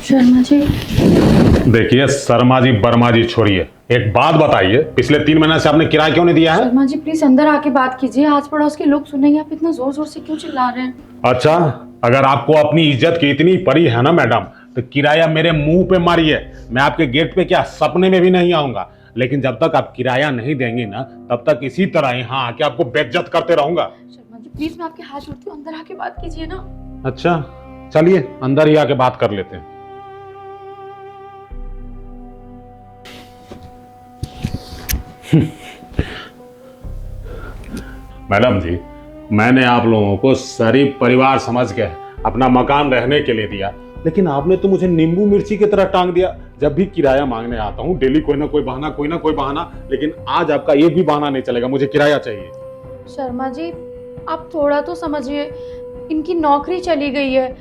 शर्मा जी। देखिए शर्मा जी वर्मा जी छोड़िए, एक बात बताइए, पिछले 3 महीने से आपने किराया क्यों नहीं दिया है? शर्मा जी प्लीज अंदर आके बात कीजिए, आस पड़ोस के लोग सुनेंगे, आप इतना जोर जोर से क्यों चिल्ला रहे हैं? अच्छा, अगर आपको अपनी इज्जत की इतनी पड़ी है ना मैडम, तो किराया मेरे मुंह पे मारिए। मैं आपके गेट पे क्या सपने में भी नहीं आऊंगा, लेकिन जब तक आप किराया नहीं देंगे ना, तब तक इसी तरह यहाँ आके आपको बेइज्जत करते रहूंगा। शर्मा जी प्लीज मैं आपके हाथ जोड़ती हूँ, अंदर आके बात कीजिए ना। अच्छा चलिए अंदर ही आके बात कर लेते हैं। मैडम जी, मैंने आप लोगों को शरीफ परिवार समझ के अपना मकान रहने के लिए दिया, लेकिन आपने तो मुझे नींबू मिर्ची की तरह टांग दिया। जब भी किराया मांगने आता हूँ डेली कोई ना कोई बहाना, लेकिन आज आपका एक भी बहाना नहीं चलेगा, मुझे किराया चाहिए। शर्मा जी आप थोड़ा तो समझिए, इनकी नौकरी चली गई है,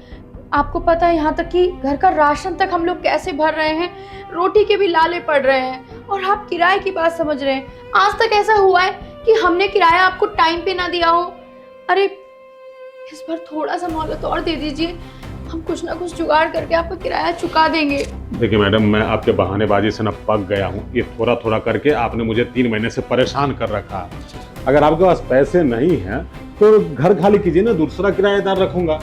आपको पता है यहाँ तक कि घर का राशन तक हम लोग कैसे भर रहे हैं, रोटी के भी लाले पड़ रहे हैं, और आप किराए की बात समझ रहे हैं। आज तक ऐसा हुआ है कि हमने किराया आपको टाइम पे ना दिया हो? अरे इस बार थोड़ा सा मोहलत और दे दीजिए, हम कुछ ना कुछ जुगाड़ करके आपका किराया चुका देंगे। देखिए मैडम, मैं आपके बहानेबाजी से ना पक गया हूँ। ये थोड़ा थोड़ा करके आपने मुझे 3 महीने से परेशान कर रखा है। अगर आपके पास पैसे नहीं हैं तो घर खाली कीजिए ना, दूसरा किराएदार रखूंगा।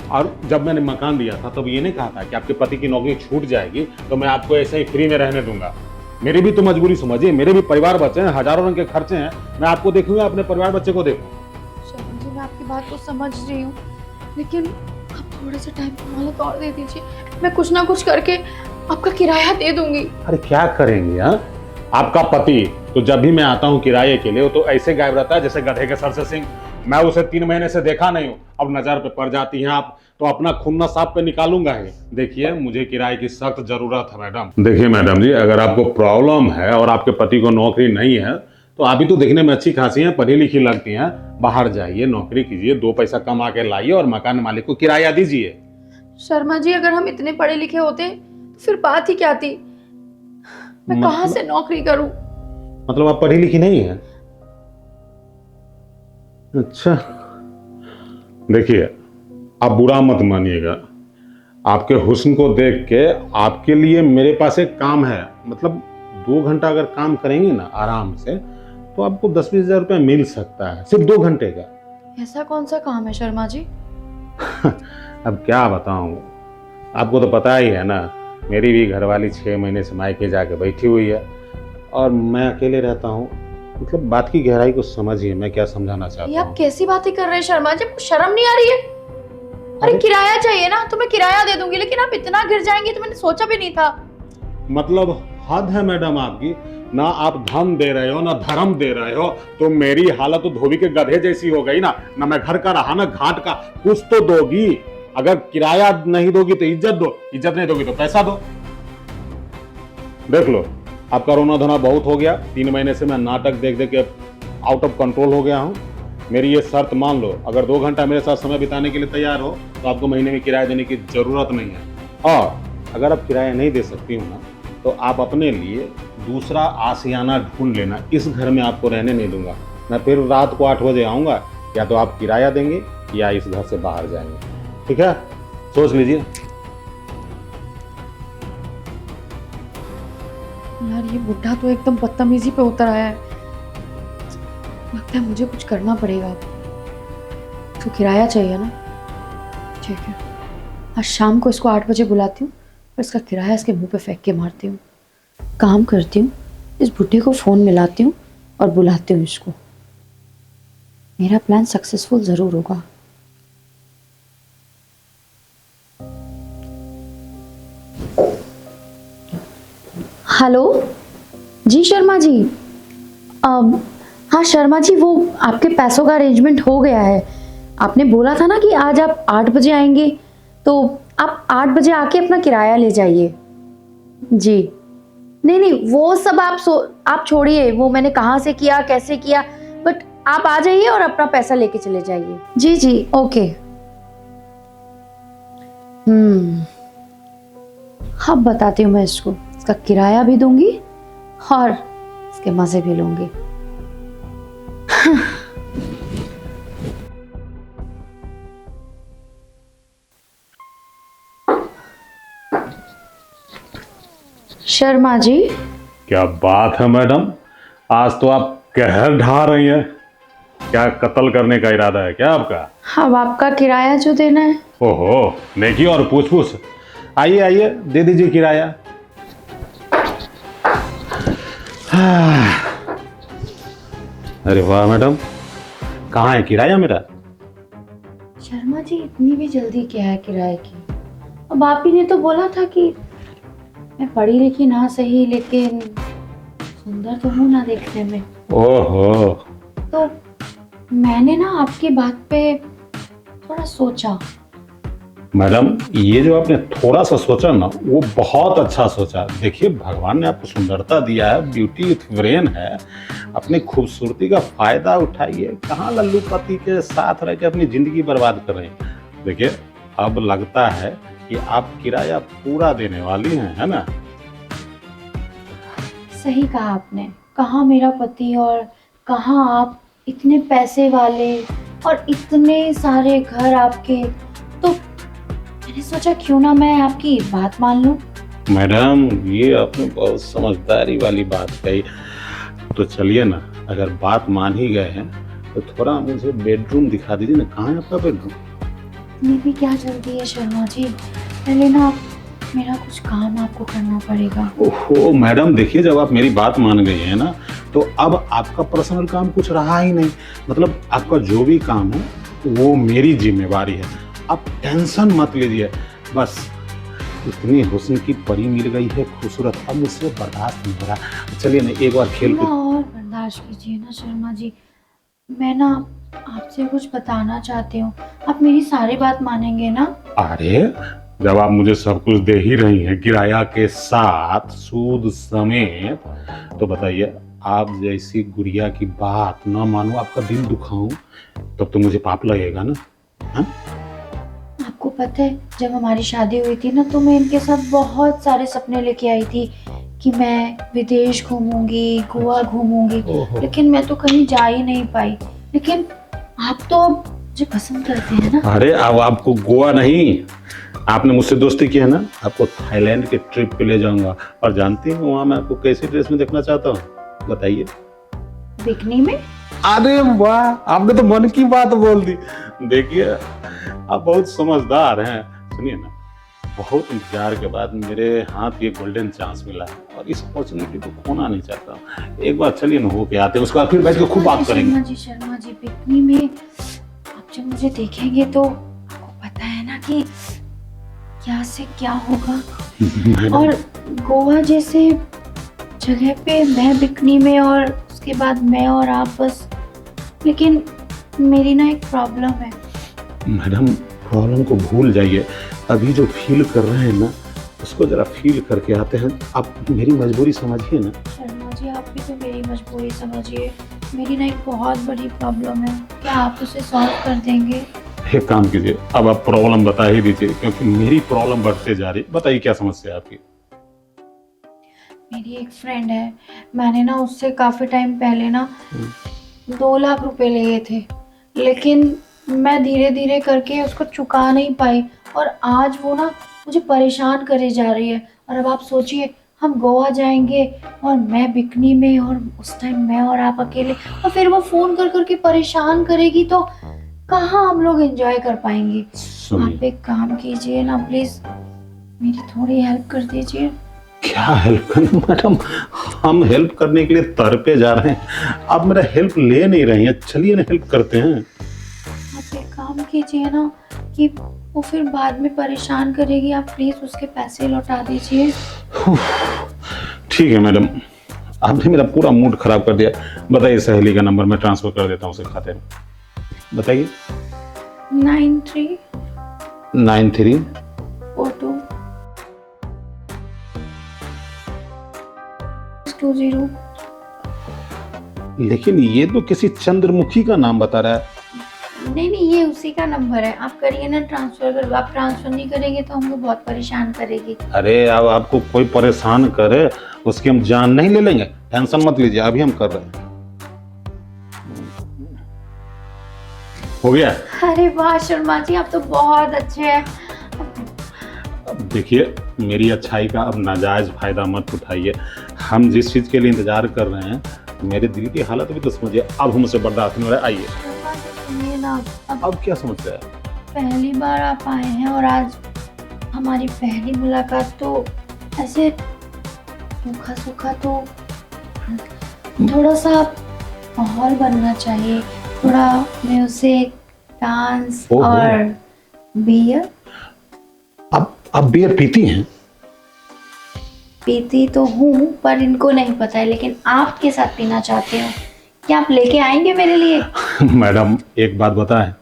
और जब मैंने मकान दिया था तब ये नहीं कहा था कि आपके पति की नौकरी छूट जाएगी तो मैं आपको ऐसे ही फ्री में रहने दूंगा। मेरी भी तो मजबूरी समझिए, मेरे भी परिवार बच्चे हैं, हजारों रंग के खर्चे हैं। मैं आपको देखूंगा, अपने परिवार बच्चे को देखूँ। शर्मा जी मैं आपकी बात को समझ रही हूँ, लेकिन आप थोड़े से टाइम की मोहलत और दे दीजिए, मैं कुछ ना कुछ करके आपका किराया दे दूंगी। अरे क्या करेंगे? हाँ, आपका पति तो जब भी मैं आता हूँ किराए के लिए वो तो ऐसे गायब रहता है जैसे गधे के सर से सिंह। मैं उसे 3 महीने से देखा नहीं हूँ, अब नजर पे पड़ जाती हैं आप तो अपना खून साफ पे निकालूंगा ही। देखिए मुझे किराए की सख्त जरूरत है मैडम। देखिए मैडम जी, अगर आपको प्रॉब्लम है और आपके पति को नौकरी नहीं है तो आप भी तो देखने में अच्छी खासी हैं, पढ़ी लिखी लगती हैं। बाहर जाइए, नौकरी कीजिए, 2 पैसा कमा के लाइए और मकान मालिक को किराया दीजिए। शर्मा जी अगर हम इतने पढ़े लिखे होते तो फिर बात ही क्या थी? मैं कहाँ से नौकरी करूं? मतलब आप पढ़ी लिखी नहीं है? अच्छा देखिए, आप बुरा मत मानिएगा, आपके हुस्न को देख के आपके लिए मेरे पास एक काम है। मतलब 2 घंटा अगर काम करेंगे ना आराम से तो आपको 10-20 हजार रुपया मिल सकता है, सिर्फ 2 घंटे का। ऐसा कौन सा काम है शर्मा जी? अब क्या बताऊं, आपको तो पता ही है ना, मेरी भी घरवाली 6 महीने से मायके जाके बैठी हुई है और मैं अकेले रहता हूँ। मतलब बात की गहराई को समझिए, मैं क्या समझाना चाहता ये हूँ। आप कैसी बातें कर रहे हैं शर्मा जी, आपको शर्म नहीं आ रही है? अरे किराया चाहिए ना तो मैं किराया दे दूंगी, लेकिन आप इतना गिर जाएंगे तो मैंने सोचा भी नहीं था। मतलब हद है मैडम आपकी, ना आप धन दे रहे हो ना धर्म दे रहे हो, तो मेरी हालत तो धोबी के गधे जैसी हो गई ना मैं घर का रहा ना घाट का। कुछ तो दोगी, अगर किराया नहीं दोगी तो इज्जत दो, इज्जत नहीं दोगी तो पैसा दो। देख लो, आपका रोना धोना बहुत हो गया, 3 महीने से मैं नाटक देख देख के आउट ऑफ कंट्रोल हो गया हूँ। मेरी ये शर्त मान लो, अगर 2 घंटा मेरे साथ समय बिताने के लिए तैयार हो तो आपको महीने में किराया देने की जरूरत नहीं है। और अगर आप किराया नहीं दे सकती हो ना तो आप अपने लिए दूसरा आशियाना ढूंढ लेना, इस घर में आपको रहने नहीं दूंगा। मैं फिर रात को 8 बजे आऊँगा, या तो आप किराया देंगे या इस घर से बाहर जाएंगे। ठीक है, सोच लीजिए। यार ये बुढ़ा तो एकदम बदतमीजी पे उतर आया है, लगता है मुझे कुछ करना पड़ेगा। तो किराया चाहिए ना, ठीक है, आज शाम को इसको 8 बजे बुलाती हूँ और इसका किराया इसके मुंह पे फेंक के मारती हूँ। काम करती हूँ, इस बुढ़े को फोन मिलाती हूँ और बुलाती हूँ इसको। मेरा प्लान सक्सेसफुल जरूर होगा। हेलो जी शर्मा जी, हाँ शर्मा जी, वो आपके पैसों का अरेंजमेंट हो गया है। आपने बोला था ना कि आज आप 8 बजे आएंगे, तो आप 8 बजे आके अपना किराया ले जाइए। जी नहीं नहीं, वो सब आप छोड़िए, वो मैंने कहाँ से किया कैसे किया, बट आप आ जाइए और अपना पैसा लेके चले जाइए। जी जी ओके। अब बताती हूँ मैं इसको, इसका किराया भी दूंगी और इसके मजे भी लूंगी। शर्मा जी, क्या बात है मैडम, आज तो आप कहर ढा रही हैं। क्या कत्ल करने का इरादा है क्या आपका? अब आपका किराया जो देना है। ओहो, नेकी और पूछ पूछ। आइए आइए, दे दीजिए किराया। अरे वाह मैडम, कहाँ है किराया मेरा? शर्मा जी, इतनी भी जल्दी क्या है किराए की? अब आप ही ने तो बोला था कि मैं पढ़ी लिखी ना सही, लेकिन सुंदर तो हूँ ना देखने में। ओहो, तो मैंने ना आपकी बात पे थोड़ा सोचा। मैडम ये जो आपने थोड़ा सा सोचा ना, वो बहुत अच्छा सोचा। देखिए, भगवान ने आपको सुंदरता दिया है, ब्यूटी विथ ब्रेन है। अपनी खूबसूरती का फायदा उठाइए। कहाँ लल्लू पति के साथ रह के अपनी जिंदगी बर्बाद कर रहे हैं। देखिए, अब लगता है कि आप किराया पूरा देने वाली हैं, है ना? सही कहा आपने। कहाँ मेरा पति और कहाँ आप, इतने पैसे वाले और इतने सारे घर आपके। तो मैंने सोचा क्यों ना मैं आपकी बात मान लूं। मैडम, ये आपने बहुत समझदारी वाली बात कही। तो चलिए ना, अगर बात मान ही गए हैं तो थोड़ा मुझे बेडरूम दिखा दीजिए ना। कहाँ है आपका बेडरूम? इतनी भी क्या जल्दी है शर्मा जी, पहले ना मेरा कुछ काम आपको करना पड़ेगा। ओहो मैडम, देखिए, जब आप मेरी बात मान गई है ना, तो अब आपका पर्सनल काम कुछ रहा ही नहीं। मतलब आपका जो भी काम है वो मेरी जिम्मेवारी है। आप टेंशन मत लीजिए। बस इतनी हुस्न की परी मिल गई है, खूबसूरत, अब मुझसे बर्दाश्त नहीं हो रहा। चलिए ना, एक बार खेल थोड़ा कूद। और बर्दाश्त कीजिए ना शर्मा जी। मैं ना आपसे कुछ बताना चाहती हूँ, आप मेरी सारी बात मानेंगे ना? अरे, जब आप मुझे सब कुछ दे ही रही हैं किराया के साथ, सूद समेत, तो बताइए, आप जैसी गुड़िया की बात ना मानूं, आपका दिल दुखाऊं, तब तो मुझे पाप लगेगा ना। हाँ? आपको पता है, जब हमारी शादी हुई थी ना, तो मैं इनके साथ बहुत सारे सपने लेके आई थी कि मैं विदेश घूमूंगी, गोवा घूमूंगी, ओहो। लेकिन मैं तो कहीं जा ही नहीं पाई। लेकिन आप तो मुझे पसंद करते हैं ना। अरे, अब आपको गोवा नहीं, आपने मुझसे दोस्ती की है ना, आपको थाईलैंड के ट्रिप पे ले जाऊंगा। और जानती हैं वहां मैं आपको कैसी ड्रेस में देखना चाहता हूँ? बताइए। बिकनी में? अरे वाह, आपने तो मन की बात बोल दी। देखिए, आप बहुत समझदार हैं। सुनिए ना, बहुत इंतजार के बाद मेरे हाथ ये गोल्डन चांस मिला है और इस अपॉर्चुनिटी को खोना नहीं चाहता हूँ। एक बार चलिए ना, होके आते हैं, उसके बाद फिर बैठ के खूब बात करेंगे। शर्मा जी, बिकनी में आप जब मुझे देखेंगे तो आपको पता है ना कि क्या से क्या होगा। और गोवा जैसे जगह पे मैं बिकनी में और उसके बाद मैं और आप बस। लेकिन मेरी ना एक प्रॉब्लम है। मैडम, प्रॉब्लम को भूल जाइए। अभी जो फील कर रहे हैं ना, उसको जरा फील करके आते हैं। आप मेरी मजबूरी समझिए ना। शर्मा जी, आप भी तो मेरी मजबूरी समझिए। मेरी ना एक बहुत बड़ी प्रॉब्लम है, क्या आप उसे सॉल्व कर देंगे? एक काम कीजिए, अब आप प्रॉब्लम बता ही दीजिए, क्योंकि मेरी प्रॉब्लम बढ़ते जा रही है। बताइए क्या समस्या है आपकी? मेरी एक फ्रेंड है, मैंने ना उससे काफ़ी टाइम पहले ना 2 लाख रुपए लिए थे, लेकिन मैं धीरे धीरे करके उसको चुका नहीं पाई और आज वो ना मुझे परेशान करे जा रही है। और अब आप सोचिए, हम गोवा जाएंगे और मैं बिकनी में, और उस टाइम मैं और आप अकेले, और फिर वो फ़ोन कर करके परेशान करेगी, तो कहाँ हम लोग एंजॉय कर पाएंगे? आप एक काम कीजिए ना प्लीज़, मेरी थोड़ी हेल्प कर दीजिए। क्या हेल्प करना मैडम? हम हेल्प करने के लिए तरपे जा रहे हैं, आप मेरा हेल्प ले नहीं रही हैं। चलिए ना, हेल्प करते हैं। आप एक काम कीजिए ना कि वो फिर बाद में परेशान करेगी, आप प्लीज़ उसके पैसे लौटा दीजिए। ठीक है मैडम, आपने मेरा पूरा मूड खराब कर दिया। बताइए, सहेली का नंबर मैं ट्रांसफर कर देता हूँ उसके खाते में। बताइए। 93 93 42 20। लेकिन ये तो किसी चंद्रमुखी का नाम बता रहा है। नहीं नहीं, ये उसी का नंबर है। आप करिए ना ट्रांसफर। अगर आप ट्रांसफर नहीं करेंगे तो हमको बहुत परेशान करेगी। अरे, अब आपको कोई परेशान करे उसकी हम जान नहीं ले लेंगे, टेंशन मत लीजिए, अभी हम कर रहे हैं। हो गया? अरे वाह शर्मा जी, आप तो बहुत अच्छे हैं। देखिए, मेरी अच्छाई का अब नाजायज फायदा मत उठाइए। हम जिस चीज़ के लिए इंतजार कर रहे हैं, मेरे दिल की हालत भी तो समझिए। अब हमसे बर्दाश्त नहीं हो रहा है। आइए। शर्मा जी सुनिए ना, अब क्या समस्या है? पहली बार आप आए हैं और आज हमारी पहली मुलाकात, तो ऐसे सूखा सूखा तो थोड़ा सा माहौल बनना चाहिए, थोड़ा म्यूजिक, डांस ओहो। और बियर। अब बियर पीती हैं? पीती तो हूँ पर इनको नहीं पता है, लेकिन आपके साथ पीना चाहती हूँ। क्या आप लेके आएंगे मेरे लिए? मैडम एक बात बताएं,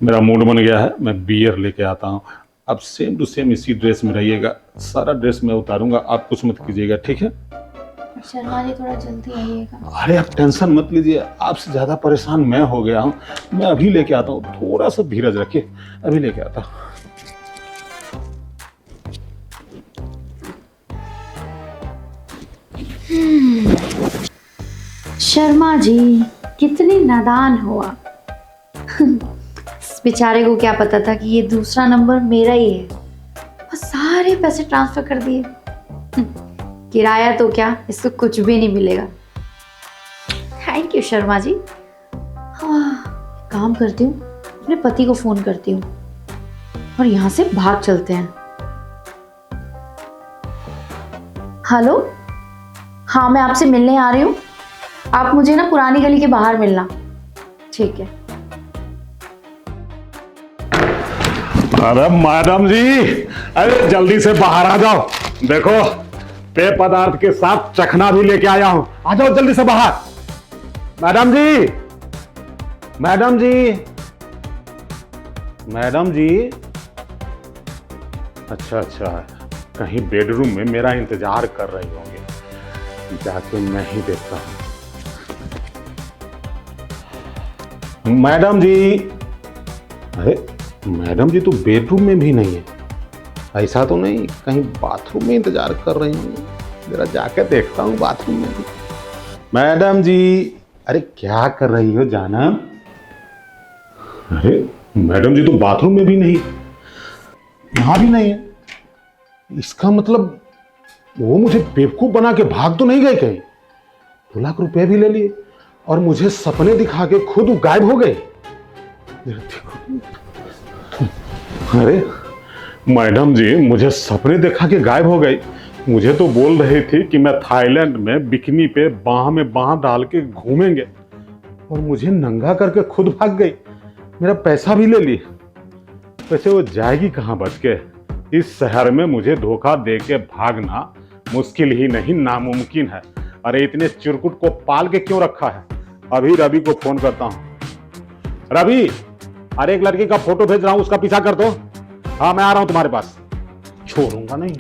मेरा मूड बन गया है, मैं बियर लेके आता हूँ। अब सेम टू सेम इसी ड्रेस में रहिएगा, सारा ड्रेस मैं उतारूंगा, आप कुछ मत कीजिएगा, ठीक है? शर्मा जी थोड़ा जल्दी आइएगा। अरे आप टेंशन मत लीजिए, आपसे ज़्यादा परेशान मैं हो गया हूँ। मैं अभी लेके आता हूँ, थोड़ा सा धीरज रखिए, अभी लेके आता हूँ। शर्मा जी कितनी नादान हो आप। इस बेचारे को क्या पता था कि ये दूसरा नंबर मेरा ही है, और सारे पैसे ट्रांसफर कर दिए। किराया तो क्या, इसको कुछ भी नहीं मिलेगा। Thank you Sharma ji. हाँ, काम करती हूँ, अपने पति को फोन करती हूँ और यहाँ से भाग चलते हैं। हेलो, हाँ मैं आपसे मिलने आ रही हूँ, आप मुझे ना पुरानी गली के बाहर मिलना। ठीक है। अरे मैडम जी, अरे जल्दी से बाहर आ जाओ। देखो, पेय पदार्थ के साथ चखना भी लेके आया हूं, आ जाओ जल्दी से बाहर। मैडम जी, मैडम जी, मैडम जी। अच्छा अच्छा, कहीं बेडरूम में मेरा इंतजार कर रही होंगे, जाके मैं ही देखता हूं। मैडम जी, अरे मैडम जी तो बेडरूम में भी नहीं है। ऐसा तो नहीं कहीं बाथरूम में इंतजार कर रही हूँ? जरा जाकर देखता हूँ बाथरूम में भी। मैडम जी, अरे क्या कर रही हो जानम? अरे मैडम जी तो बाथरूम में भी नहीं, यहां भी नहीं है। इसका मतलब वो मुझे बेवकूफ बना के भाग तो नहीं गए कहीं? 2 लाख रुपए भी ले लिए और मुझे सपने दिखा के खुद गायब हो गए। अरे मैडम जी मुझे सपने दिखा के गायब हो गई। मुझे तो बोल रही थी कि मैं थाईलैंड में बिकनी पे बाह में बाह डाल के घूमेंगे, और मुझे नंगा करके खुद भाग गई। मेरा पैसा भी ले ली। वैसे वो जाएगी कहाँ बच के? इस शहर में मुझे धोखा दे के भागना मुश्किल ही नहीं नामुमकिन है। अरे इतने चिरकुट को पाल के क्यों रखा है? अभी रवि को फोन करता हूँ। रवि, अरे एक लड़की का फोटो भेज रहा हूँ, उसका पीछा कर दो। हाँ मैं आ रहा हूँ तुम्हारे पास, छोड़ूंगा नहीं।